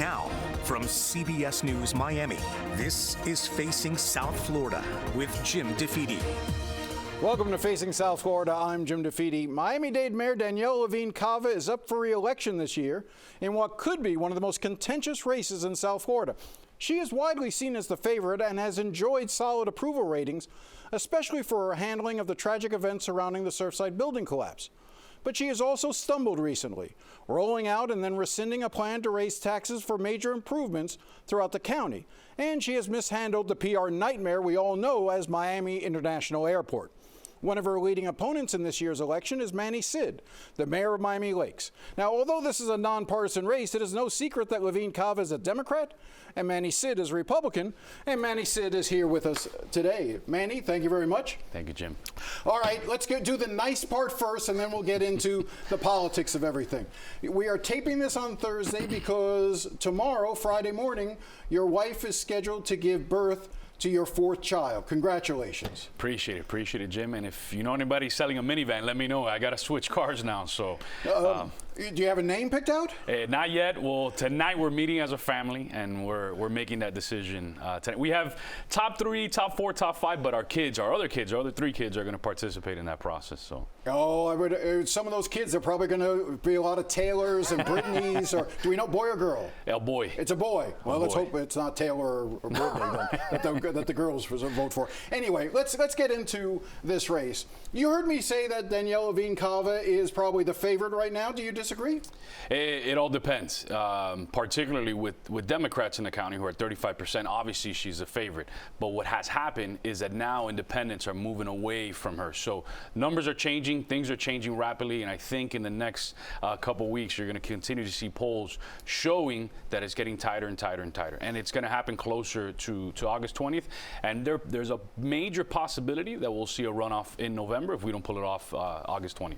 Now, from CBS News Miami, this is Facing South Florida with Jim DeFede. Welcome to Facing South Florida. I'm Jim DeFede. Miami-Dade Mayor Daniella Levine Cava is up for re-election this year in what could be one of the most contentious races in South Florida. She is widely seen as the favorite and has enjoyed solid approval ratings, especially for her handling of the tragic events surrounding the Surfside building collapse. But she has also stumbled recently, rolling out and then rescinding a plan to raise taxes for major improvements throughout the county. And she has mishandled the PR nightmare we all know as Miami International Airport. One of her leading opponents in this year's election is Manny Cid, the mayor of Miami Lakes. Now, although this is a nonpartisan race, it is no secret that Levine Cava is a Democrat and Manny Cid is a Republican. And Manny Cid is here with us today. Manny, thank you very much. Thank you, Jim. All right, let's do the nice part first, and then we'll get into the politics of everything. We are taping this on Thursday because tomorrow, Friday morning, your wife is scheduled to give birth to your fourth child. Congratulations. Appreciate it, Jim. And if you know anybody selling a minivan, let me know. I got to switch cars now, so. Do you have a name picked out? Not yet. Well, tonight we're meeting as a family, and we're making that decision. Tonight. We have top 3, top 4, top 5, but our other 3 kids are going to participate in that process. So. Oh, some of those kids are probably going to be a lot of Taylors and Britneys, or do we know boy or girl? A boy. It's a boy. Well, let's hope it's not Taylor or Britney then, that the girls vote for. Anyway, let's get into this race. You heard me say that Daniella Levine Cava is probably the favorite right now. Do you disagree? It all depends, particularly with Democrats in the county who are 35%. Obviously, she's a favorite. But what has happened is that now independents are moving away from her. So numbers are changing, things are changing rapidly, and I think in the next couple weeks you're going to continue to see polls showing that it's getting tighter and tighter and tighter. And it's going to happen closer to August 20th. And there's a major possibility that we'll see a runoff in November if we don't pull it off August 20th.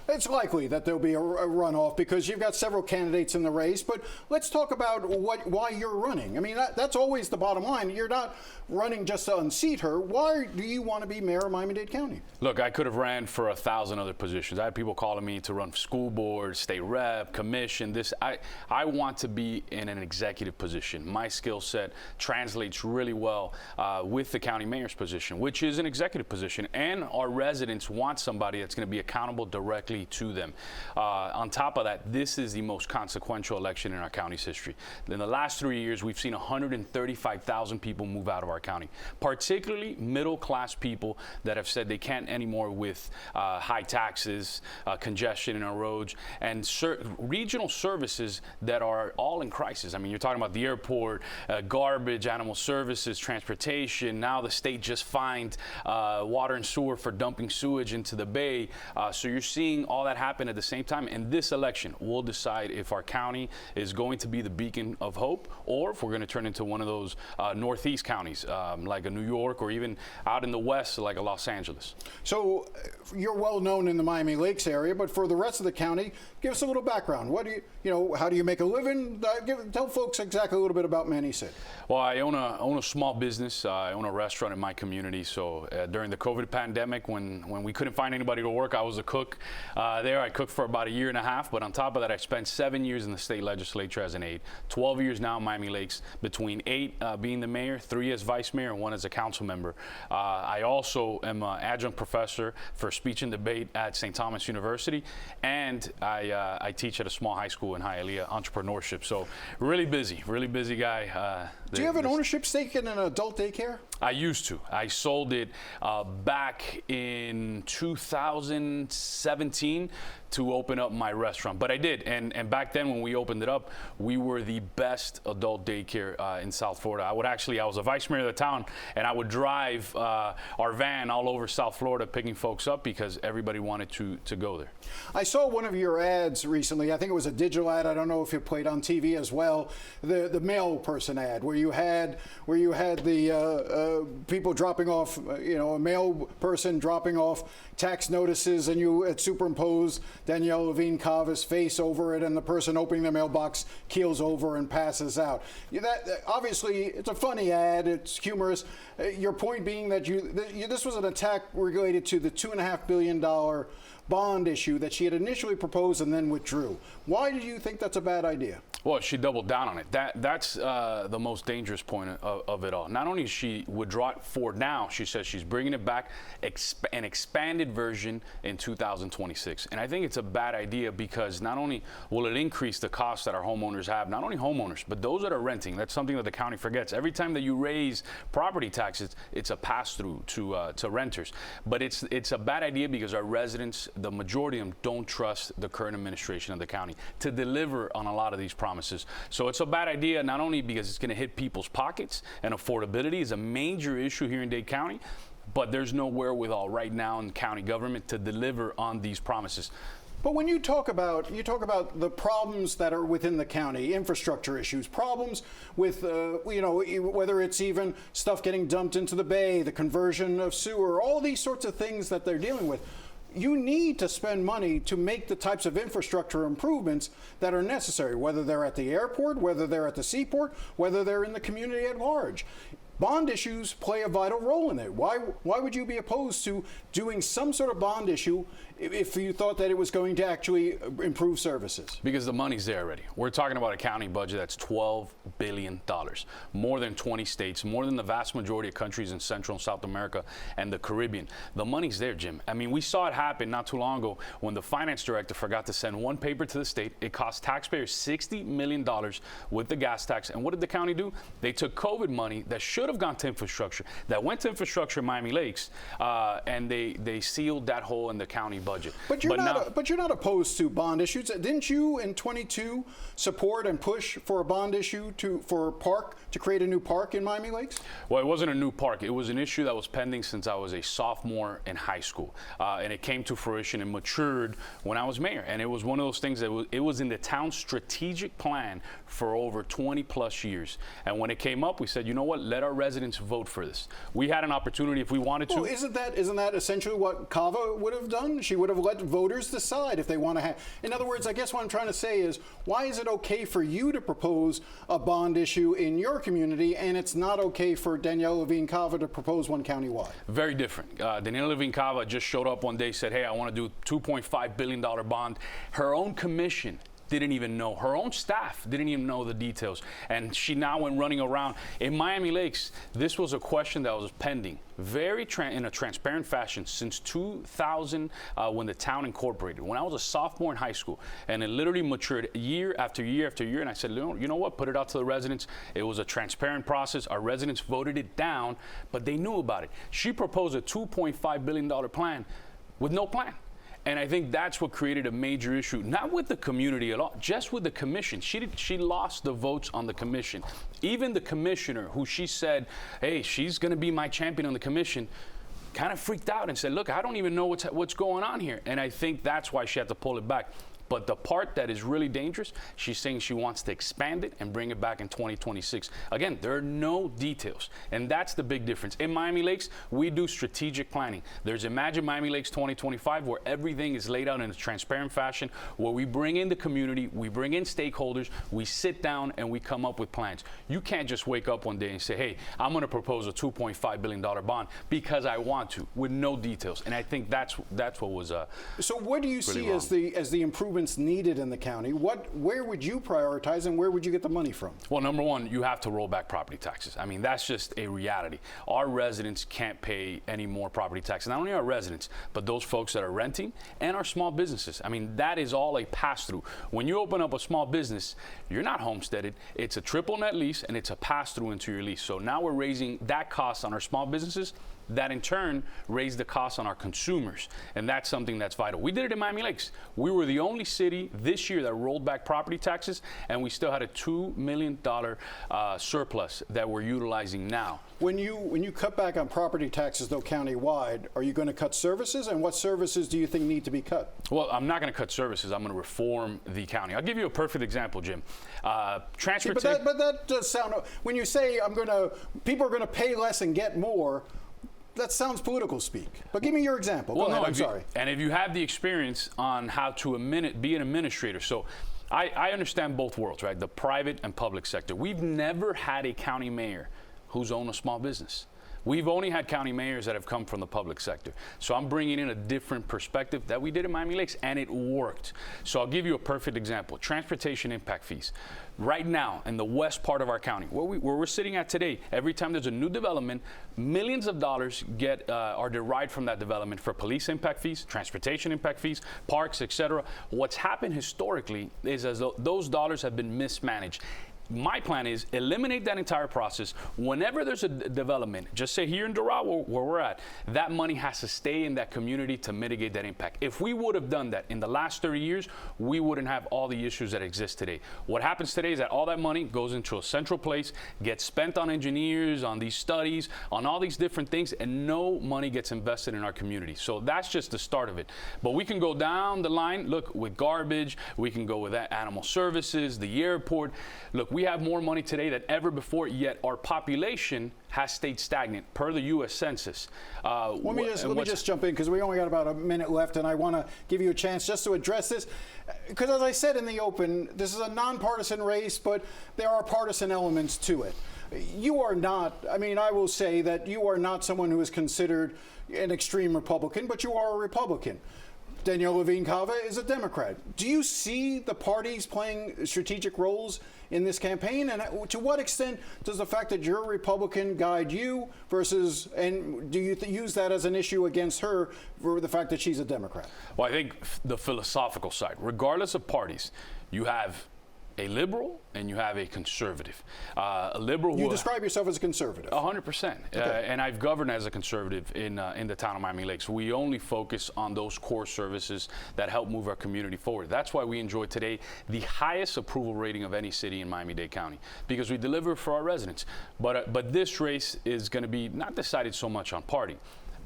It's likely that there'll be a runoff because you've got several candidates in the race, but let's talk about why you're running. I mean, that's always the bottom line. You're not running just to unseat her. Why do you want to be mayor of Miami-Dade County? Look, I could have ran for 1,000 other positions. I had people calling me to run for school board, state rep, commission. I want to be in an executive position. My skill set translates really well with the county mayor's position, which is an executive position, and our residents want somebody that's going to be accountable directly to them. On top of that, this is the most consequential election in our county's history. In the last 3 years, we've seen 135,000 people move out of our county, particularly middle-class people that have said they can't anymore with high taxes, congestion in our roads, and regional services that are all in crisis. I mean, you're talking about the airport, garbage, animal services, transportation. Now the state just fined water and sewer for dumping sewage into the bay. So you're seeing all that happen at the same time, and this election will decide if our county is going to be the beacon of hope or if we're going to turn into one of those northeast counties like a New York or even out in the west like a Los Angeles. So you're well known in the Miami Lakes area, but for the rest of the county, give us a little background. What do how do you make a living? Tell folks exactly a little bit about Manny Cid. Well, I own a small business. I own a restaurant in my community. So during the COVID pandemic, when we couldn't find anybody to work, I was a cook. There, I cooked for about 1.5 years, but on top of that, I spent 7 years in the state legislature as an aide, 12 years now in Miami Lakes, between 8 being the mayor, 3 as vice mayor, and 1 as a council member. I also am an adjunct professor for speech and debate at St. Thomas University, and I teach at a small high school in Hialeah, entrepreneurship. So really busy guy. Do you have an ownership stake in an adult daycare? I used to. I sold it back in 2017 to open up my restaurant. But I did. And back then when we opened it up, we were the best adult daycare in South Florida. I was a vice mayor of the town, and I would drive our van all over South Florida picking folks up because everybody wanted to go there. I saw one of your ads recently. I think it was a digital ad. I don't know if it played on TV as well. The mail person ad where you had the people dropping off, a mail person dropping off tax notices, and you had superimposed Daniella Levine Cava's face over it, and the person opening the mailbox keels over and passes out. Obviously, it's a funny ad. It's humorous. Your point being that this was an attack related to the $2.5 billion bond issue that she had initially proposed and then withdrew. Why do you think that's a bad idea? Well, she doubled down on it. That's the most dangerous point of it all. Not only does she withdraw it for now, she says she's bringing it back, an expanded version in 2026. And I think it's a bad idea because not only will it increase the costs that our homeowners have, not only homeowners, but those that are renting. That's something that the county forgets. Every time that you raise property taxes, it's a pass-through to renters. But it's a bad idea because our residents, the majority of them, don't trust the current administration of the county to deliver on a lot of these promises. So it's a bad idea, not only because it's going to hit people's pockets, and affordability is a major issue here in Dade County, but there's no wherewithal right now in county government to deliver on these promises. But when you talk about the problems that are within the county, infrastructure issues, problems with whether it's even stuff getting dumped into the bay, the conversion of sewer, all these sorts of things that they're dealing with. You need to spend money to make the types of infrastructure improvements that are necessary, whether they're at the airport, whether they're at the seaport, whether they're in the community at large. Bond issues play a vital role in it. Why would you be opposed to doing some sort of bond issue if you thought that it was going to actually improve services? Because the money's there already. We're talking about a county budget that's $12 billion, more than 20 states, more than the vast majority of countries in Central and South America and the Caribbean. The money's there, Jim. I mean, we saw it happen not too long ago when the finance director forgot to send one paper to the state. It cost taxpayers $60 million with the gas tax. And what did the county do? They took COVID money that should have gone to infrastructure, that went to infrastructure in Miami Lakes, and they sealed that hole in the county budget. But you're not opposed to bond issues. Didn't you in 22 support and push for a bond issue to create a new park in Miami Lakes? Well, it wasn't a new park. It was an issue that was pending since I was a sophomore in high school, and it came to fruition and matured when I was mayor. And it was one of those things that it was in the town's strategic plan for over 20 plus years. And when it came up, we said, you know what? Let our residents vote for this. We had an opportunity if we wanted to. Well, isn't that essentially what Cava would have done? She would have let voters decide if they want to have. In other words, I guess what I'm trying to say is, why is it okay for you to propose a bond issue in your community, and it's not okay for Daniella Levine Cava to propose one countywide? Very different. Daniella Levine Cava just showed up one day, said, hey, I want to do a $2.5 billion bond. Her own commission didn't even know. Her own staff didn't even know the details. And she now went running around. In Miami Lakes, this was a question that was pending in a transparent fashion since 2000 when the town incorporated. When I was a sophomore in high school, and it literally matured year after year after year, and I said, you know what, put it out to the residents. It was a transparent process. Our residents voted it down, but they knew about it. She proposed a $2.5 billion plan with no plan. And I think that's what created a major issue, not with the community at all, just with the commission. She lost the votes on the commission. Even the commissioner, who she said, hey, she's going to be my champion on the commission, kind of freaked out and said, look, I don't even know what's going on here. And I think that's why she had to pull it back. But the part that is really dangerous, she's saying she wants to expand it and bring it back in 2026. Again, there are no details, and that's the big difference. In Miami Lakes, we do strategic planning. There's Imagine Miami Lakes 2025, where everything is laid out in a transparent fashion, where we bring in the community, we bring in stakeholders, we sit down, and we come up with plans. You can't just wake up one day and say, hey, I'm going to propose a $2.5 billion bond because I want to, with no details. And I think that's what was So what do you see wrong. as the improvements needed in the county? Where would you prioritize, and where would you get the money from? Well, number one, you have to roll back property taxes. I mean, that's just a reality. Our residents can't pay any more property taxes. Not only our residents, but those folks that are renting and our small businesses. I mean, that is all a pass-through. When you open up a small business, you're not homesteaded. It's a triple net lease, and it's a pass-through into your lease. So now we're raising that cost on our small businesses. That in turn raised the cost on our consumers, and that's something that's vital. We did it in Miami Lakes. We were the only city this year that rolled back property taxes, and we still had a $2 million surplus that we're utilizing now. When you cut back on property taxes, though, countywide, are you going to cut services, and what services do you think need to be cut? Well, I'm not going to cut services. I'm going to reform the county. I'll give you a perfect example, Jim. Transportation. But that does sound. When you say people are going to pay less and get more, that sounds political speak. But give me your example. Go ahead. I'm sorry. And if you have the experience on how to be an administrator, so I understand both worlds, right? The private and public sector. We've never had a county mayor who's owned a small business. We've only had county mayors that have come from the public sector. So I'm bringing in a different perspective that we did in Miami Lakes, and it worked. So I'll give you a perfect example. Transportation impact fees. Right now, in the west part of our county, where we're sitting at today, every time there's a new development, millions of dollars are derived from that development for police impact fees, transportation impact fees, parks, etc. What's happened historically is as though those dollars have been mismanaged. My plan is eliminate that entire process. Whenever there's a development, just say here in Doral where we're at, that money has to stay in that community to mitigate that impact. If we would have done that in the last 30 years, we wouldn't have all the issues that exist today. What happens today is that all that money goes into a central place, gets spent on engineers, on these studies, on all these different things, and no money gets invested in our community. So that's just the start of it. But we can go down the line, look, with garbage, we can go with animal services, the airport. Look, we have more money today than ever before, yet our population has stayed stagnant per the U.S. Census. Let me just jump in, because we only got about a minute left, and I want to give you a chance just to address this. Because as I said in the open, this is a nonpartisan race, but there are partisan elements to it. You are not, I mean, I will say that you are not someone who is considered an extreme Republican, but you are a Republican. Daniella Levine Cava is a Democrat. Do you see the parties playing strategic roles in this campaign? And to what extent does the fact that you're a Republican guide you versus, and do you use that as an issue against her for the fact that she's a Democrat? Well, I think the philosophical side, regardless of parties, you have a liberal and you have a conservative. A liberal. You describe yourself as a conservative. 100%. Okay. And I've governed as a conservative in the town of Miami Lakes. We only focus on those core services that help move our community forward. That's why we enjoy today the highest approval rating of any city in Miami-Dade County, because we deliver for our residents. But this race is going to be not decided so much on party,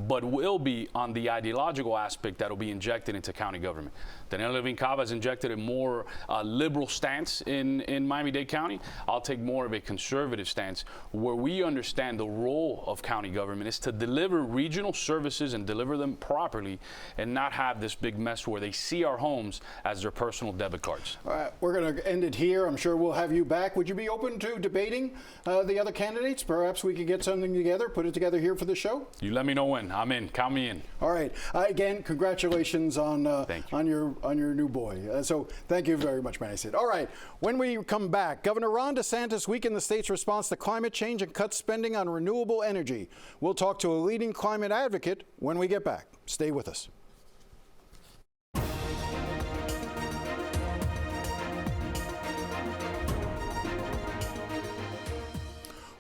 but will be on the ideological aspect that will be injected into county government. Daniella Levine Cava has injected a more liberal stance in Miami-Dade County. I'll take more of a conservative stance, where we understand the role of county government is to deliver regional services and deliver them properly, and not have this big mess where they see our homes as their personal debit cards. All right, we're going to end it here. I'm sure we'll have you back. Would you be open to debating the other candidates? Perhaps we could get something together, put it together here for the show? You let me know when. I'm in. Count me in. All right. Again, congratulations on your new boy. So thank you very much, Manny Cid. All right. When we come back, Governor Ron DeSantis weakened the state's response to climate change and cut spending on renewable energy. We'll talk to a leading climate advocate when we get back. Stay with us.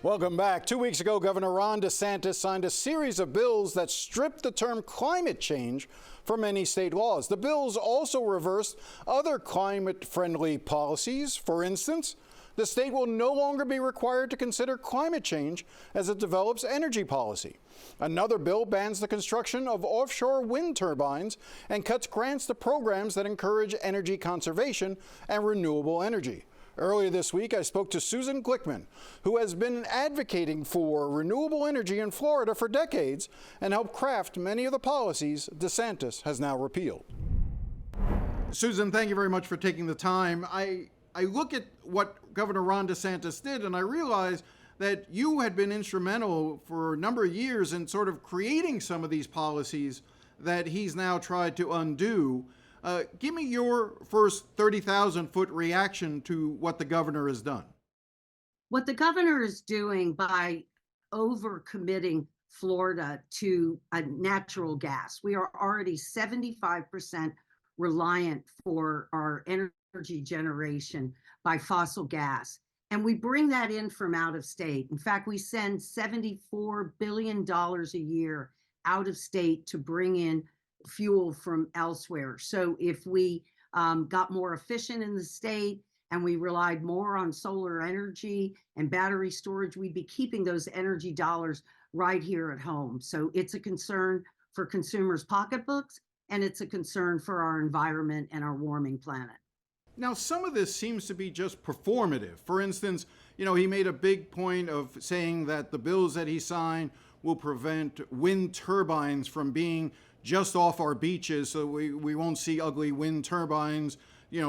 Welcome back. 2 weeks ago, Governor Ron DeSantis signed a series of bills that stripped the term climate change from many state laws. The bills also reversed other climate-friendly policies. For instance, the state will no longer be required to consider climate change as it develops energy policy. Another bill bans the construction of offshore wind turbines and cuts grants to programs that encourage energy conservation and renewable energy. Earlier this week, I spoke to Susan Glickman, who has been advocating for renewable energy in Florida for decades and helped craft many of the policies DeSantis has now repealed. Susan, thank you very much for taking the time. I look at what Governor Ron DeSantis did, and I realize that you had been instrumental for a number of years in sort of creating some of these policies that he's now tried to undo. Give me your first 30,000-foot reaction to what the governor has done. What the governor is doing by overcommitting Florida to a natural gas. We are already 75% reliant for our energy generation by fossil gas. And we bring that in from out of state. In fact, we send $74 billion a year out of state to bring in fuel from elsewhere. So if we got more efficient in the state and we relied more on solar energy and battery storage, we'd be keeping those energy dollars right here at home. So it's a concern for consumers' pocketbooks, and it's a concern for our environment and our warming planet. Now, some of this seems to be just performative. For instance, he made a big point of saying that the bills that he signed will prevent wind turbines from being just off our beaches, so we won't see ugly wind turbines,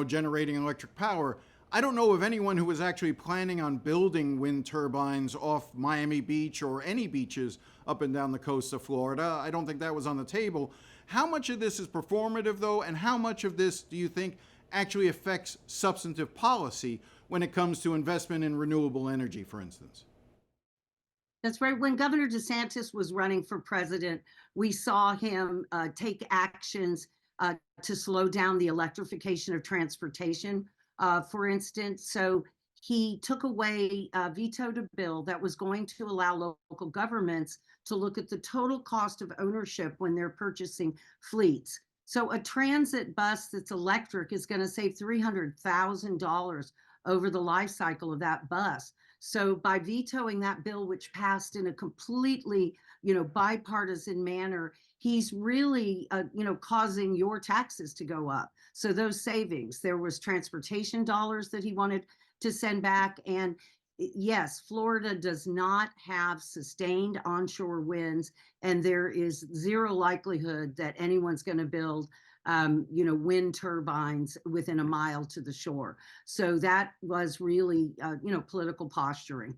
generating electric power. I don't know of anyone who was actually planning on building wind turbines off Miami Beach or any beaches up and down the coast of Florida. I don't think that was on the table. How much of this is performative, though, and how much of this do you think actually affects substantive policy when it comes to investment in renewable energy, for instance? That's right. When Governor DeSantis was running for president, we saw him take actions to slow down the electrification of transportation, for instance. So he took away, vetoed a bill that was going to allow local governments to look at the total cost of ownership when they're purchasing fleets. So a transit bus that's electric is going to save $300,000 over the life cycle of that bus. So by vetoing that bill, which passed in a completely, bipartisan manner, he's really, causing your taxes to go up. So those savings, there was transportation dollars that he wanted to send back. And yes, Florida does not have sustained onshore winds, and there is zero likelihood that anyone's going to build wind turbines within a mile to the shore. So that was really, political posturing.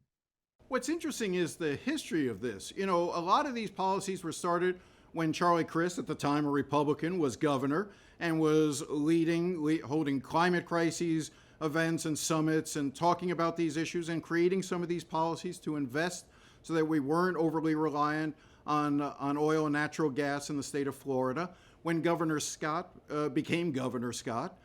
What's interesting is the history of this. A lot of these policies were started when Charlie Crist, at the time a Republican, was governor and was holding climate crises events and summits and talking about these issues and creating some of these policies to invest so that we weren't overly reliant on oil and natural gas in the state of Florida. When Governor Scott became Governor Scott,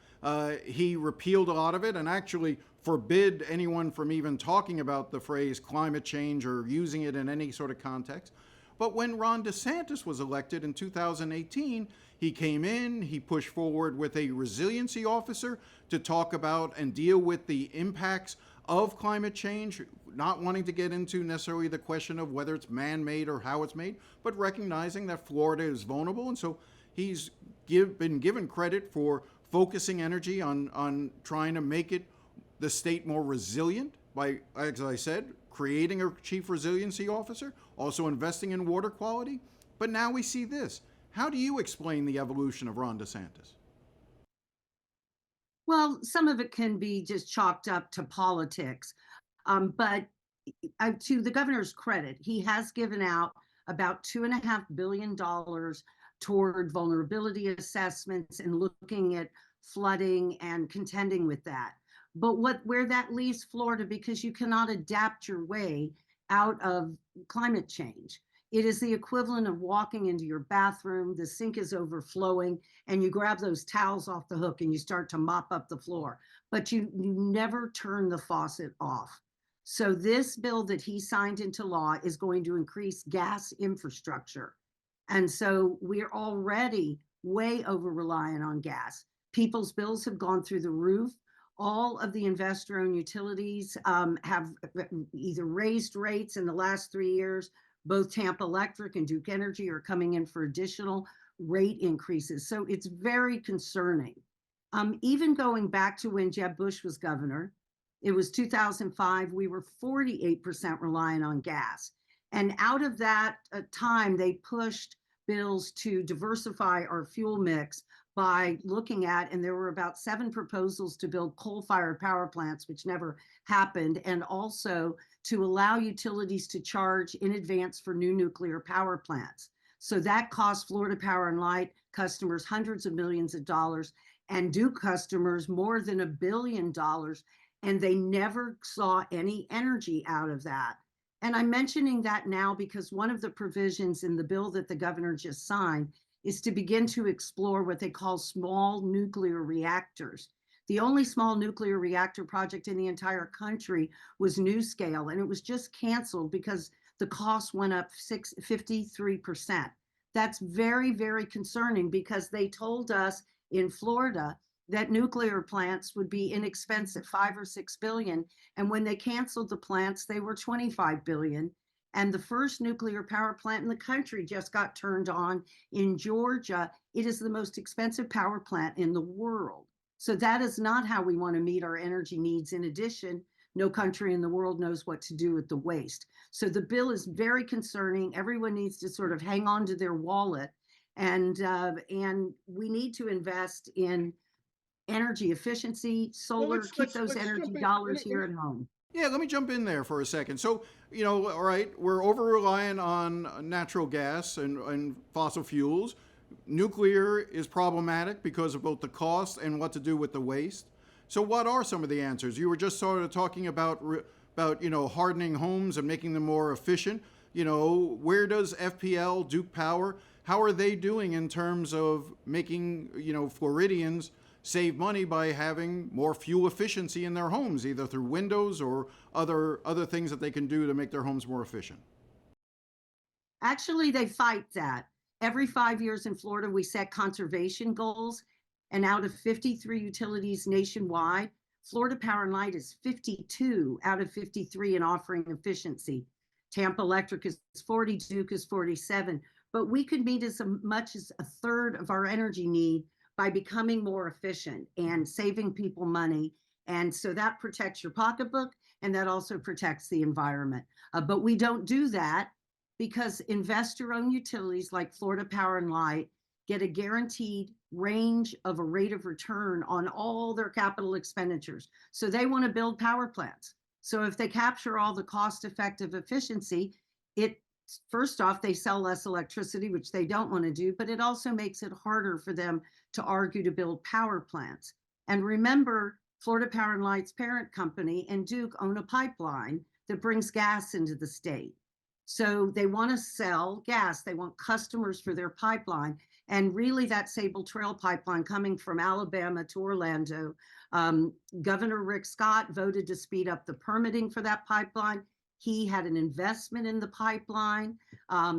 he repealed a lot of it and actually forbid anyone from even talking about the phrase climate change or using it in any sort of context. But when Ron DeSantis was elected in 2018, he came in, he pushed forward with a resiliency officer to talk about and deal with the impacts of climate change, not wanting to get into necessarily the question of whether it's man-made or how it's made, but recognizing that Florida is vulnerable. And so he's been given credit for focusing energy on trying to make the state more resilient by, as I said, creating a chief resiliency officer, also investing in water quality. But now we see this. How do you explain the evolution of Ron DeSantis? Well, some of it can be just chalked up to politics. But to the governor's credit, he has given out about $2.5 billion toward vulnerability assessments and looking at flooding and contending with that. But where that leaves Florida, because you cannot adapt your way out of climate change. It is the equivalent of walking into your bathroom, the sink is overflowing, and you grab those towels off the hook and you start to mop up the floor, but you never turn the faucet off. So this bill that he signed into law is going to increase gas infrastructure. And so we're already way over reliant on gas. People's bills have gone through the roof. All of the investor-owned utilities have either raised rates in the last 3 years. Both Tampa Electric and Duke Energy are coming in for additional rate increases. So it's very concerning. Even going back to when Jeb Bush was governor, it was 2005, we were 48% reliant on gas. And out of that time, they pushed bills to diversify our fuel mix by looking at, and there were about 7 proposals to build coal-fired power plants, which never happened, and also to allow utilities to charge in advance for new nuclear power plants. So that cost Florida Power and Light customers hundreds of millions of dollars, and Duke customers more than $1 billion, and they never saw any energy out of that. And I'm mentioning that now because one of the provisions in the bill that the governor just signed is to begin to explore what they call small nuclear reactors. The only small nuclear reactor project in the entire country was NuScale, and it was just canceled because the cost went up 53%. That's very, very concerning because they told us in Florida that nuclear plants would be inexpensive, $5 or $6 billion. And when they canceled the plants, they were $25 billion. And the first nuclear power plant in the country just got turned on in Georgia. It is the most expensive power plant in the world. So that is not how we want to meet our energy needs. In addition, no country in the world knows what to do with the waste. So the bill is very concerning. Everyone needs to sort of hang on to their wallet. And we need to invest in energy efficiency, solar, keep those energy dollars here at home. Yeah, let me jump in there for a second. So, all right, we're over-reliant on natural gas and fossil fuels. Nuclear is problematic because of both the cost and what to do with the waste. So what are some of the answers? You were just sort of talking about hardening homes and making them more efficient. Where does FPL, Duke Power, how are they doing in terms of making, Floridians save money by having more fuel efficiency in their homes, either through windows or other things that they can do to make their homes more efficient? Actually, they fight that. Every 5 years in Florida, we set conservation goals. And out of 53 utilities nationwide, Florida Power and Light is 52 out of 53 in offering efficiency. Tampa Electric is 40, Duke is 47. But we could meet as much as a third of our energy need by becoming more efficient and saving people money. And so that protects your pocketbook, and that also protects the environment. But we don't do that because investor-owned utilities like Florida Power and Light get a guaranteed range of a rate of return on all their capital expenditures. So they want to build power plants. So if they capture all the cost-effective efficiency, first off, they sell less electricity, which they don't want to do, but it also makes it harder for them to argue to build power plants. And remember, Florida Power and Light's parent company and Duke own a pipeline that brings gas into the state. So they want to sell gas. They want customers for their pipeline. And really that Sable Trail pipeline coming from Alabama to Orlando, Governor Rick Scott voted to speed up the permitting for that pipeline. He had an investment in the pipeline.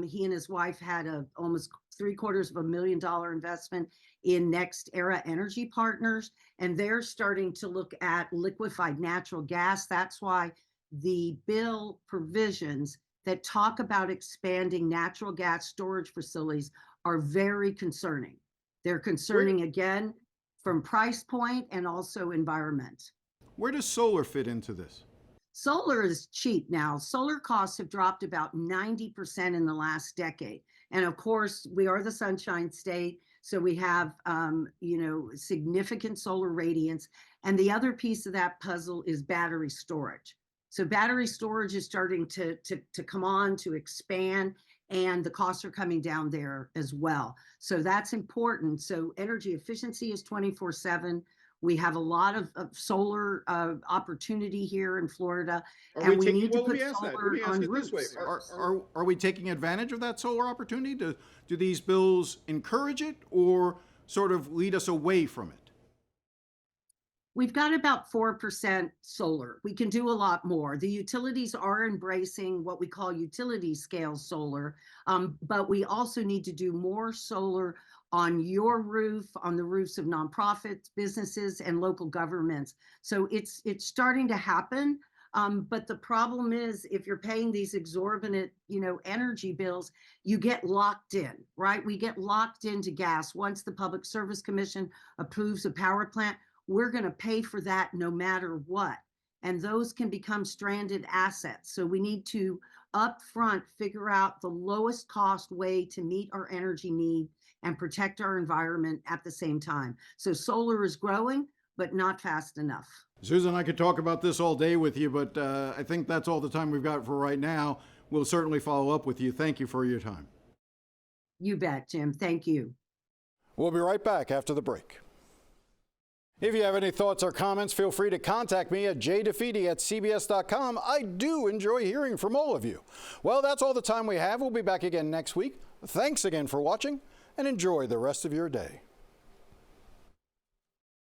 He and his wife had almost $750,000 investment in Next Era Energy Partners, and they're starting to look at liquefied natural gas. That's why the bill provisions that talk about expanding natural gas storage facilities are very concerning. They're concerning, again, from price point and also environment. Where does solar fit into this? Solar is cheap now. Solar costs have dropped about 90% in the last decade. And of course, we are the Sunshine State, so we have, significant solar radiance. And the other piece of that puzzle is battery storage. So battery storage is starting to come on, to expand, and the costs are coming down there as well. So that's important. So energy efficiency is 24/7. We have a lot of solar opportunity here in Florida, and we need to put solar on roofs. Are we taking advantage of that solar opportunity? Do these bills encourage it or sort of lead us away from it? We've got about 4% solar. We can do a lot more. The utilities are embracing what we call utility scale solar, but we also need to do more solar on your roof, on the roofs of nonprofits, businesses, and local governments. So it's starting to happen. But the problem is, if you're paying these exorbitant, energy bills, you get locked in, right? We get locked into gas. Once the Public Service Commission approves a power plant, we're going to pay for that no matter what. And those can become stranded assets. So we need to upfront figure out the lowest cost way to meet our energy need and protect our environment at the same time. So solar is growing, but not fast enough. Susan, I could talk about this all day with you, but I think that's all the time we've got for right now. We'll certainly follow up with you. Thank you for your time. You bet, Jim. Thank you. We'll be right back after the break. If you have any thoughts or comments, feel free to contact me at jdefede@cbs.com. I do enjoy hearing from all of you. Well, that's all the time we have. We'll be back again next week. Thanks again for watching, and enjoy the rest of your day.